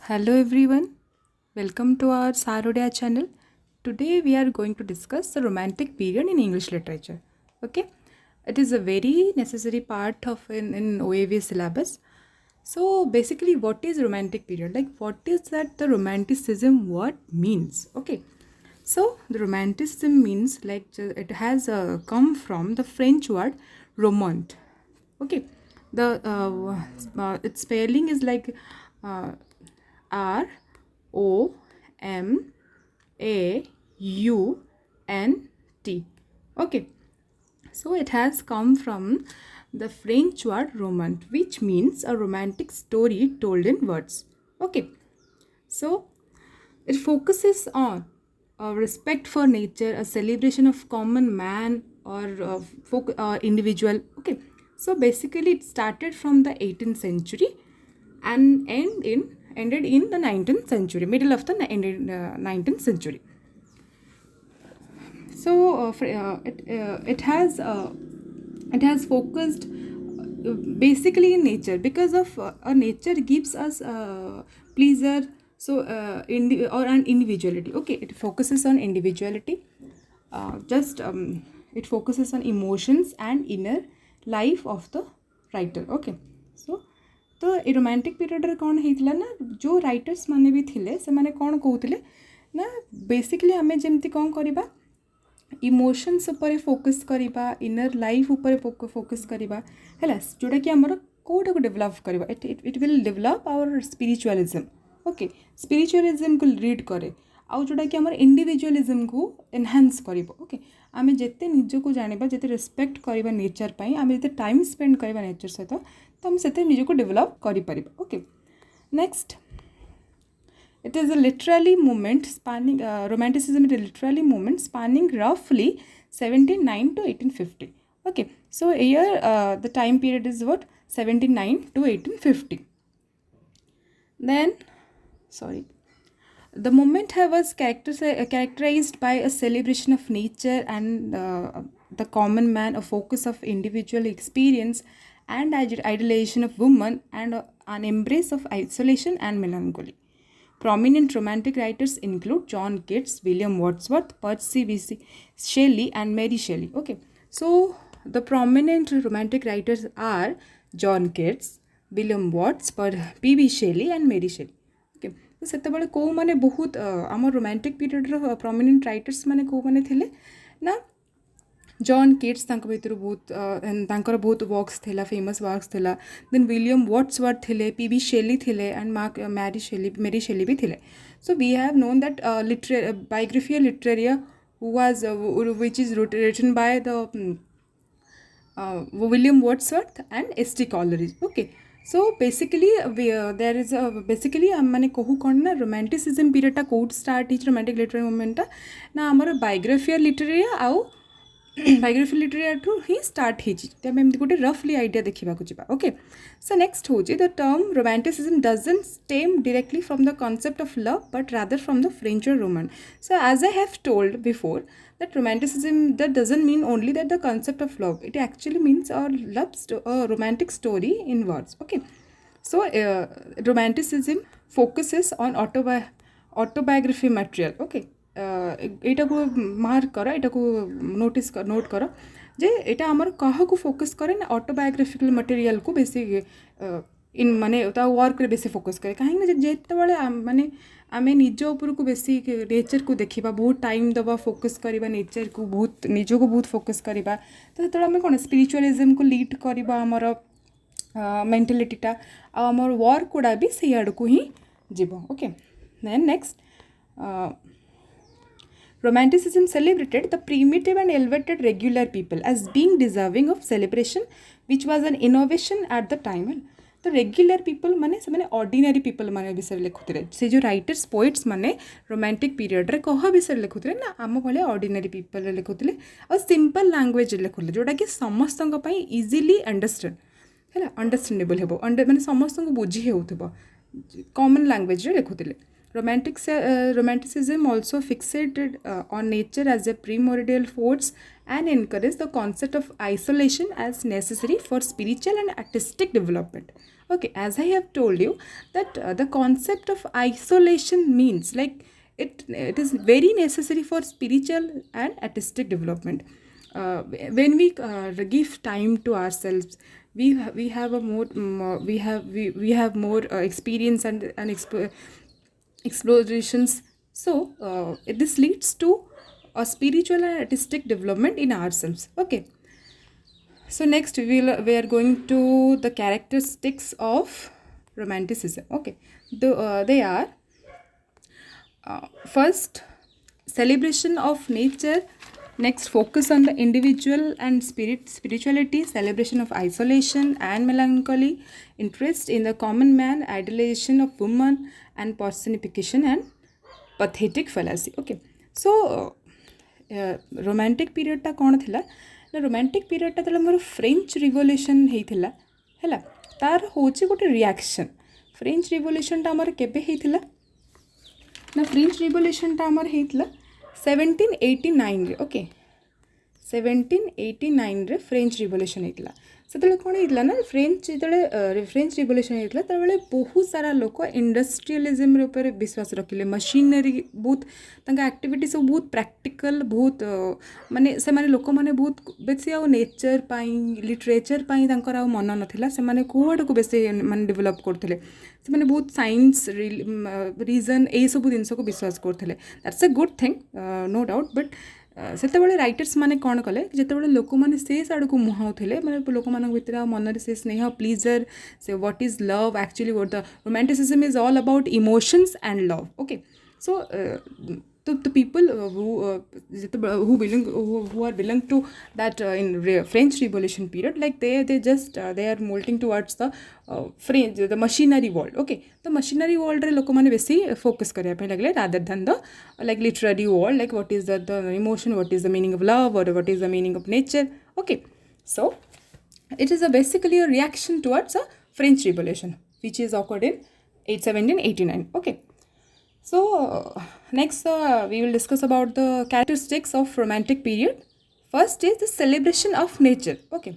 Hello everyone, welcome to our S.I.R channel. Today we are going to discuss the Romantic period in English literature. Okay, it is a very necessary part of in OAV syllabus. So basically, what is Romantic period? Like, what is that the Romanticism? What means? Okay, so the Romanticism means it has come from the French word romant. Okay, the its spelling is like uh, ROMAUNT. Okay, so it has come from the French word romant, which means a romantic story told in words. Okay, so it focuses on respect for nature, a celebration of common man or individual. Okay, so basically it started from the 18th century and ended in the 19th century, middle of the 19th century. So it has focused basically in nature because of nature gives us pleasure, so or an individuality. Okay, it focuses on individuality, it focuses on emotions and inner life of the writer. Okay, so तो ए romantic period रे कौन होता ना जो writers माने भी थिले से माने कौन कहते ना बेसिकली आमे जेमती कौन करिबा इमोशंस ऊपर फोकस करिबा इनर लाइफ ऊपर फोकस करिबा हैला जोटा कि हमर कोडा को डेवलप करिबा it will develop our spiritualism. Okay, spiritualism को रीड करे आउ जोटा कि हमर इंडिविजुअलिज्म को एनहांस करिबो. ओके, आमे जेते निज को जानिबा जेते रिस्पेक्ट करिबा नेचर पई आमे जेते टाइम स्पेंड करिबा नेचर सहित तो हम से निज को डेवलप करें. Okay, next it is a literally movement spanning romanticism is a literally movement spanning roughly 1709 to 1850. Okay, so here the time period is what 1709 to 1850. Then the movement was characterized by a celebration of nature and the common man, a focus of individual experience and idolization of women, and an embrace of isolation and melancholy. Prominent romantic writers include John Keats, William Wordsworth, Percy Bysshe Shelley, and Mary Shelley. Okay, so the prominent romantic writers are John Keats, William Wordsworth, P.B. Shelley, and Mary Shelley. Okay, तो सेतेबेले को माने बहुत आम romantic period रो prominent writers माने को माने थिले ना जॉन केट्स भर बहुत वर्क्स थिला, फेमस वर्क्स थिला. देन विलियम वर्ड्सवर्थ थिले, पीबी शेली थिले, एंड मेरी शेली भी थिले. So we have known that Biographia Literaria was which is written by the William Wordsworth and S.T. Coleridge. Okay, so basically there is a basically मैंने कहूँ कौन ना romanticism period टा code start ही romantic literary movement टा ना आमर Biographia Literaria आउ biography literary ठू ही स्टार्ट होती एमती गोटे रफली आइडिया देखा जा. Okay, so next hmm the term romanticism doesn't stem directly from the concept of love but rather from the French और Roman. So as I have told before that romanticism that doesn't mean only that the concept of love, it actually means a romantic story in words. Okay, so romanticism focuses on autobiography material. Okay, एटा को mark कर एटा को note कर जे एटा आमर कहा को focus करे ना autobiographical material को बेसी इन माने ता वर्क रे बेसी फोकस करे कहीं जेते बळे माने आमे निज ऊपर को बेसी नेचर को देखिबा, बहुत टाइम दबा फोकस करिबा नेचर को, बहुत निज को बहुत फोकस करिबा. तो सेतळे आमे कोन स्पिरिचुअलिज्म को लीड करिबा हमर मेंटालिटीटा आमर वर्क कोडा भी से आड़ को ही जीवो. Okay, then next Romanticism celebrated the primitive and elevated regular people as being deserving of celebration, which was an innovation at the time. तो रेग्युलर पीपल माने से माने ऑर्डिनरी पीपल माने विषय लिखुते से जो राइटर्स पोएट्स माने रोमांटिक पीरियड रे कहा विषय लिखुते ना आम भाई ऑर्डिनरी पीपल लिखुते और सिंपल लैंग्वेज लिखुले जोटा कि समस्त इजिली अंडरस्टैंड है अंडरस्टैंडेबल हेबो माने समस्त बुझी होउथबो कॉमन लैंग्वेज रे लिखुते. Romanticism also fixated on nature as a primordial force and encouraged the concept of isolation as necessary for spiritual and artistic development. Okay, as I have told you that the concept of isolation means like it is very necessary for spiritual and artistic development. When we give time to ourselves, we have a we have more experience and explorations. So this leads to a spiritual and artistic development in ourselves. Okay, so next we are going to the characteristics of romanticism. Okay, they are first, celebration of nature. Next, focus on the individual and spirituality, celebration of isolation and melancholy, interest in the common man, idolization of woman, and personification and pathetic fallacy. Okay, so romantic period ta कौन थिला ना romantic period टा मोर French revolution होता है तार हूँ गोटे reaction French revolution टा केबे होता ना फ्रेंच रिवोल्यूशन टा 1789 रे. ओके, 1789 रे फ्रेंच रिवोल्यूशन होता से कौन होता ना फ्रेंच जो फ्रेंच रिवोल्यूशन होता तबले बहुत सारा लोक इंडस्ट्रियलिज्म ऊपर विश्वास रखिले, मशीनरी बहुत एक्टिविटी सब बहुत प्रैक्टिकल बहुत माने से माने लोक माने बहुत बेसी आ नेचर पाई लिटरेचर पाई तांकर आ मन नथिला से माने कोड को बेसी माने डेवलप करथिले से माने बहुत साइंस रीजन ए सब जिनस को विश्वास करथिले. That's a good thing, no doubt. But सेतबेले राइटर्स माने कौन कले जितेबाला लोक मैंने से आड़ को मुहाउले मैंने लोक मान भर मन से स्नेह प्लीजर से what is love actually what the romanticism is all about emotions and love. Okay, so the people who are belong to that in French Revolution period, like they just they are molting towards the French the machinery world. Okay, the machinery world रे लोक माने बेसी focus करिया पे लगले rather than the like literary world, like what is the emotion, what is the meaning of love, or what is the meaning of nature. Okay, so it is basically a reaction towards a French Revolution which is occurred in 1789. Okay, so next we will discuss about the characteristics of romantic period. First is the celebration of nature. Okay,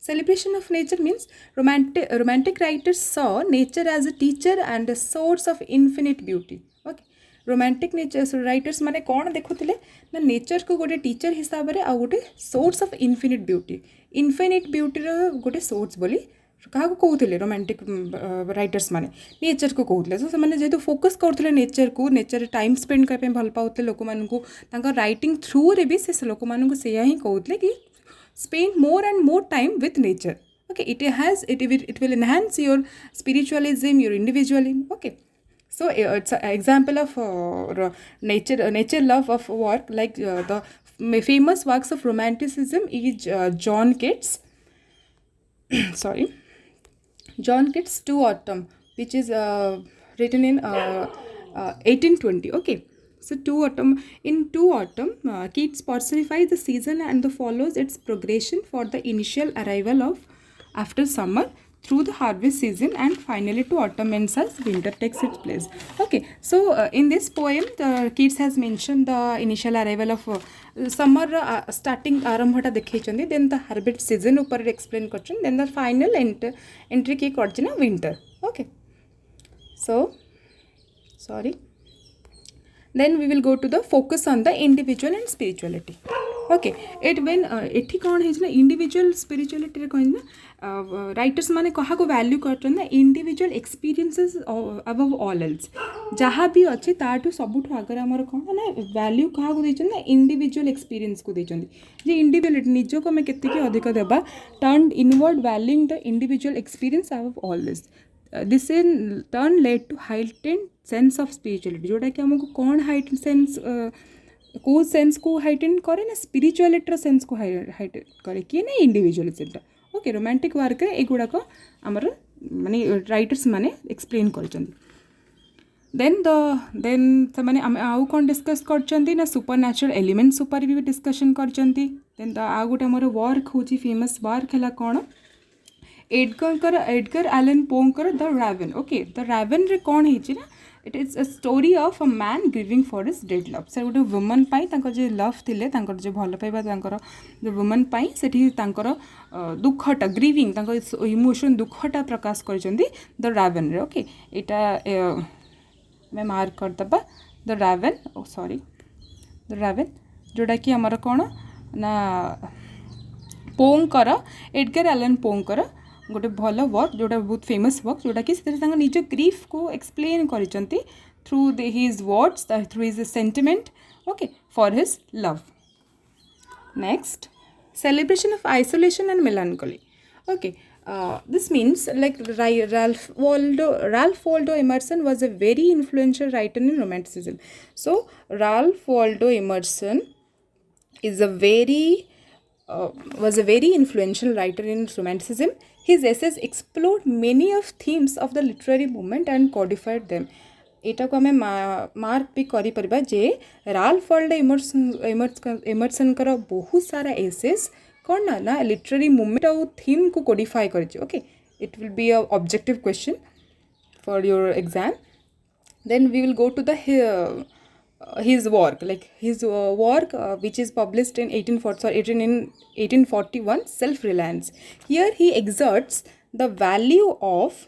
celebration of nature means romantic writers saw nature as a teacher and a source of infinite beauty. Okay, romantic nature writers माने कौन देखुथिले ना nature को गोटे teacher हिसाब रे आ गोटे source of infinite beauty रो गोटे source बोली क्या कहते रोमांटिक राइटर्स माने नेचर को कहते. सो से जेहेतु फोकस करते नेचर को, नेचर टाइम स्पेंड करने भल पाते लोक मानू राइटिंग थ्रू रे भी से लोक मानू से ही कहते कि spend more and more time with nature. Okay, it will enhance your spiritualism, your individualism. Okay, so it's an example of nature love of work, like the famous works of romanticism is John Keats sorry, John Keats' Two Autumn, which is written in 1820. Okay, so in Two Autumn, Keats personifies the season and follows its progression for the initial arrival of after summer through the harvest season and finally to autumn ends as winter takes its place. Okay, so in this poem Keats has mentioned the initial arrival of summer starting arambhata dekhaichandi, then the harvest season upar explain karchhan, then the final entry ki karchina winter. Okay, so sorry, then we will go to the focus on the individual and spirituality. Okay, it when एठी कौन है ना individual spirituality रे कहन ना writers माने कहा को वैल्यू करछन ना individual experiences above all else जहाँ भी अच्छे ताठू सबुठू आगर हमर कौन ना वैल्यू कहा को देछन ना इंडिविजुअल एक्सपीरियंस को देछन जे इंडिविजुअलिटी निजो को मैं केते की अधिक देबा turn inward valuing the individual experience above all this in turn led to heightened sense of spirituality जोटा कि हमको कौन हाइटेंड सेंस को सेंस को हाइटेन करे ना स्पिरिचुअलिटी सेंस को हाइटेन करे कि ना इंडिविजुअलिज्म. ओके, रोमांटिक वर्क रे एगुड़ाक आमर माने राइटर्स माने एक्सप्लेन करछन. देन से माने आउ कौन डिस्कस करछंती ना सुपर नेचुरल एलिमेंट्स ऊपर भी डिस्कशन करछंती. देन आ गोटे आमर वर्क होची फेमस वर्क हैला कौन एडगर एलन पोंकर the Raven okay the Raven रे कौन है ना it is a story of a man grieving for his dead love से गोटे वुमन जो लव थिले जो भल पाइबा जो वुमन सेठी दुखटा ग्रीविंग इमोशन दुखटा प्रकाश कर द रावेन रे ओके यहाँ मैं मार्क करदे द रावेन सॉरी द रावेन जोटा कि आमर कौन ना पोंकर एडगर एलन पोंकर गोटे भल वर्क जोटा बहुत फेमस वर्क जोटा कि निज ग्रीफ को एक्सप्लेन कर through his words through his sentiment okay for his love next celebration of isolation and melancholy okay this means like Ralph Waldo Emerson was a very influential writer in Romanticism. So Ralph Waldo Emerson is a very was a very influential writer in Romanticism. His essays explored many of themes of the literary movement and codified them. एटा को आम mark भी करें जे Ralph Waldo Emerson कर बहुत सारा एसेस कौन ना लिटरेरी मूवमेंट और थीम को कोडिफाई कर okay it will be a objective question for your exam then we will go to the his work which is published in 1841 self-reliance. Here he exerts the value of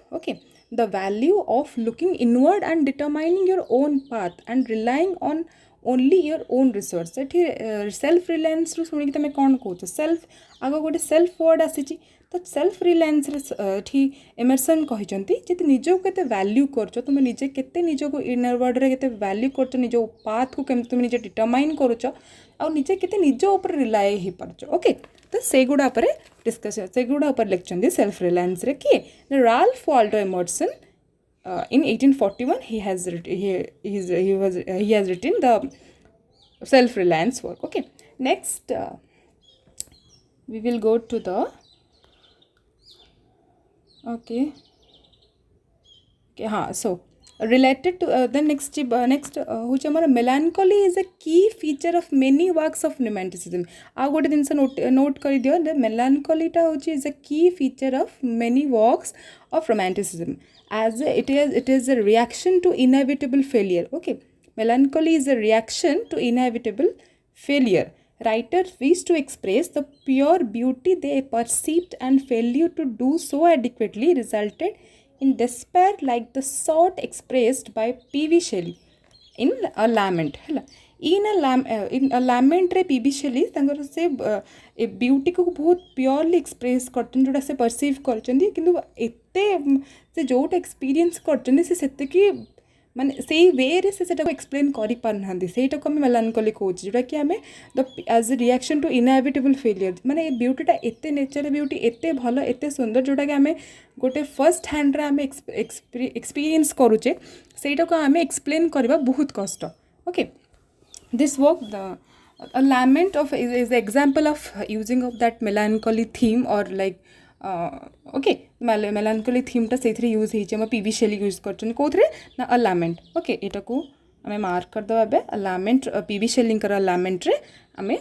looking inward and determining your own path and relying on only your own resource. Self reliance रू शुणी तुम कौन कौच self आग गोटे self word आसी तो self reliance Emerson कहते निज को वैल्यू कर तुम निजे के निज को इनर वर्ड रे के वैल्यू कर निज पाथ को केम तुम निजे डिटरमाइन करुच निजे के निज उपर रिलाय हो पार्छ ओके तो से गुड़ा डिस्कस से गुड़ा लिखुं सेल्फ रिलायंस रे किए Ralph Waldo Emerson in 1841 he has written the self reliance work okay next we will go to the okay so related to the next which melancholy is a key feature of many works of romanticism आ गोटे जिनस note कर दियो the melancholy टा is a key feature of many works of romanticism as it is a reaction to inevitable failure okay melancholy is a reaction to inevitable failure writers wish to express the pure beauty they perceived and failure to do so adequately resulted in despair like the sort expressed by P.V. Shelley in a lament in a lament रे P.V. Shelley तंगर से beauty को बहुत purely express करते जोटा से perceive करचंदी किंतु एते से जोटा एक्सपीरियंस करचंदी से सेते कि माने से वे रे से सेटा को एक्सप्लेन करि पार नहंदी सेटा को हम मेलानकोली कहूची जोटा कि हमें the as a reaction to inevitable failure माने ए ब्यूटीटा एते नेचर ब्यूटी एते भलो एते सुंदर जोटा कि हमें गोटे फर्स्ट हैंड रे हमें एक्सपीरियंस करूचे सेटा को हमें एक्सप्लेन करबा बहुत कष्ट okay this work a lament of is the example of using of that melancholy theme or like okay melancholy theme टा से थ्री यूज होइचे हम पीवी शेली यूज करछन कोथरे ना a lament okay एटा को हमें मार्क कर दबा बे a lament पीवी शेलिंग कर lament रे हमें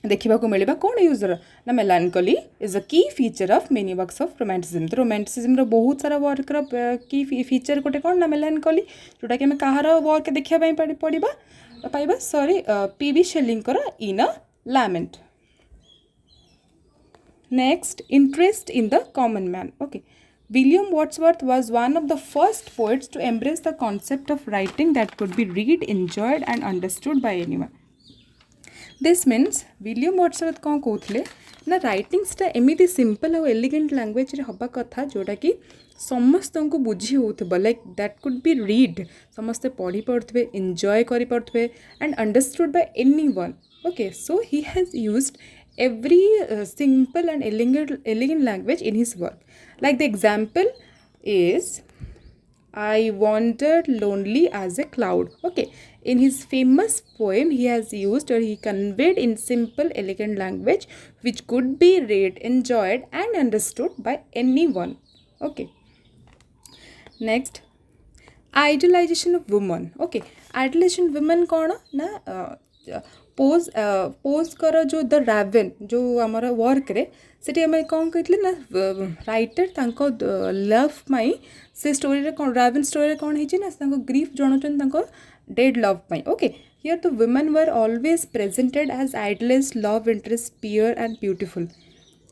देखिबा को मिलबा कोन यूजर ना melancholy is a key feature of many works of romanticism तो romanticism रो बहुत सारा वर्क रो की फीचर कोटे कोन ना melancholy जोटा कि हमें कहार वर्क देखिया पई पड़िबा पाइबा सॉरी पीवी शेलिंग कर in a lament next interest in the common man okay William Wordsworth was one of the first poets to embrace the concept of writing that could be read enjoyed and understood by anyone this means William Wordsworth कौन कहते ना राइटिंग्सटा एमती simple और elegant language रे हबा कथा जोटा कि समस्त को बुझी होथबा like that could be read समस्ते पढ़ी पढ़ुथे एंजॉय करि पढ़ुथे and understood by anyone okay so he has used every simple and elegant language in his work like the example is I wandered lonely as a cloud okay in his famous poem he has used or he conveyed in simple elegant language which could be read enjoyed and understood by anyone okay next idolization of women okay idolization women कौन ना pose कर जो the रावेन जो आमर work रे सेठी आम कौन कहते ना राइटर तांको लव पाई से स्टोरी रे कौन रावेन स्टोरी रे कौन है ना तांको ग्रीफ जनाउछन डेड लव पाई okay here the women were always presented as idealized love interest pure and beautiful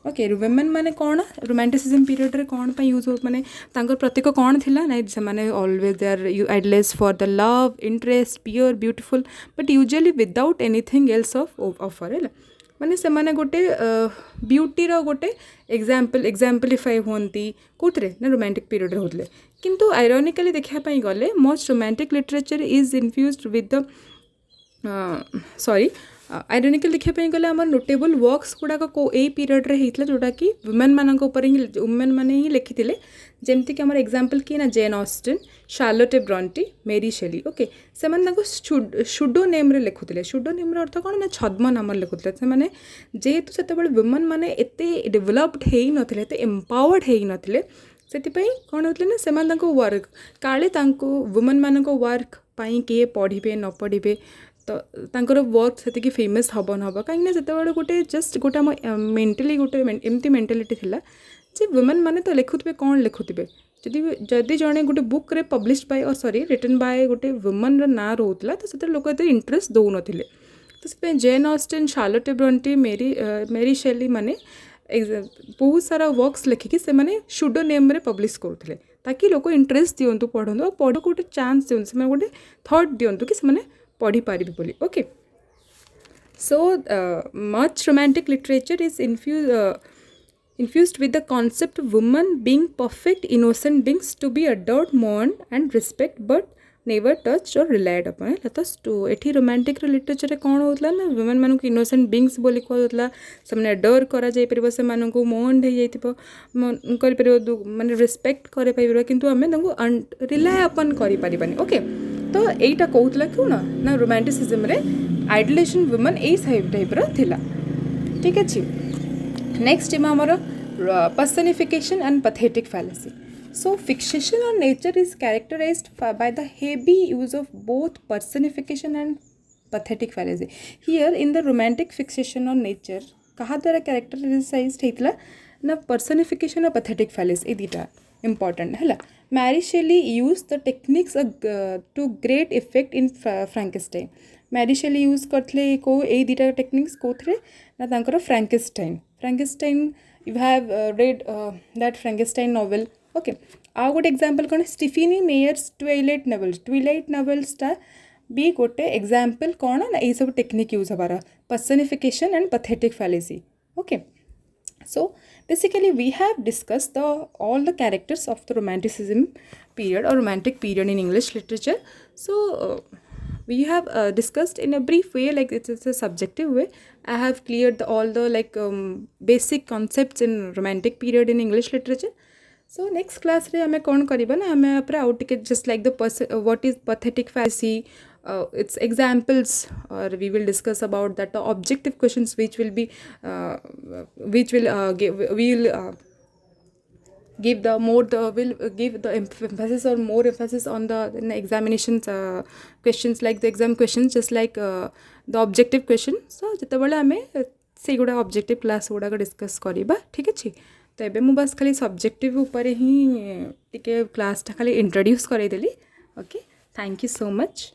okay women माने कौन रोमांटिसिज्म पीरियड रे कौन पे यूज हो माने तांकर प्रतीक कौन थिला ना से माने always they are idealize for the love interest pure beautiful but usually without anything else of offer है माने से माने गोटे ब्यूटी रो गोटे एग्जाम्पलीफाई होती कौतरे ना रोमांटिक पीरियड रे होतले किंतु आयरनिकली देखा पई गले most romantic literature is infused with the ironical देखा गले आम नोटेबल वर्क्स गुड़ाक यही पीरियड रे होता जोटा कि वुमेन मान वुमेन मैंने ही लिखी जमती आम एग्जाम्पल किए ना जेन ऑस्टिन शार्लोटे ब्रंटी मेरी शेली ओके से सुडो नेम रे लिखुले सुडो नेम अर्थ कौन ना छद्म नाम लिखुले से जेहेतु से वुमेन मैंने एत डेभलप्ड हो नथिले एत एम्पावर्ड हो नथिले से कौन होते ना से वर्क काले वुमेन मान वर्क पाई किए पढ़े न पढ़े तो तांकर वर्क से फेमस हम न कहीं से गोटे जस्ट गोटे मेंटली गोटे एमती मेंटालिटी थिला जे वुमेन माने तो लिखुवे कौन लिखुवे जदि जड़े गोटे बुक रे publish by sorry written by Goethe women ना रोला तो से लोक इंटरेस्ट दौन तो से जेन ऑस्टिन शार्लोटे ब्रंटी मेरी शेली माने बहुत सारा वर्क्स लिखिकी से माने सुडो नेम रे पब्लिश करुले ताकि लोक इंटरेस्ट दिंतु पढ़ु पढ़ गोटे चांस दिंतु से गोटे थॉट दिंतु कि से पढ़ी पारि बोली okay so much romantic literature is infused with the concept of women being perfect innocent beings to be adored mourned and respect but never touched or relied upon तो एठी रोमांटिक लिटरेचर रे कौन होता ना वुमेन मानक innocent beings बोली कहला से अडोर करा जाय परिबो से मानक मोन्ड हो जाइतिबो कर परिबो माने रिस्पेक्ट करे पाइबो किंतु हमें तांको रिलाय अपन करि परिबानी ओके तो एटा कहउतला क्यों ना रोमांटिसिज्म रे आइडलेशन वुमेन ए टाइप रो थिला ठीक अछि नेक्स्ट इमा हमर personification and pathetic fallacy so fixation on nature is characterized by the heavy use of both personification and pathetic fallacy here in the romantic fixation on nature कहा द्वारा characterized हेतला ना personification और pathetic fallacy ए दीटा important है Mary Shelley used the techniques to great effect in Frankenstein Mary Shelley use करथले को ए दीटा techniques कोथरे ना तांकर Frankenstein you have read that Frankenstein novel okay आ गोटे example कौन स्टीफेनी मेयर्स ट्विलाइट novels टा भी गोटे example कौन ना ये सब टेक्निक यूज हबारा personification and pathetic fallacy okay so basically we have discussed all the characters of the romanticism period or romantic period in English literature so we have discussed in a brief way like it's a subjective way I have cleared all the basic concepts in romantic period in English literature so next class रे हमें कौन करिबा ना हमें अपरा out के just like the what is pathetic fallacy its examples or we will discuss about that the objective questions which will be give the emphasis or more emphasis on the examinations questions like the exam questions just like the objective question so jete bale ame से गुड़ा objective class गुड़ाक discuss करिबा ठीक अछि तो एबे मु बस खाली सब्जेक्टिव ऊपर ही टिके क्लास टा खाली इंट्रोड्यूस करै देली okay thank you so much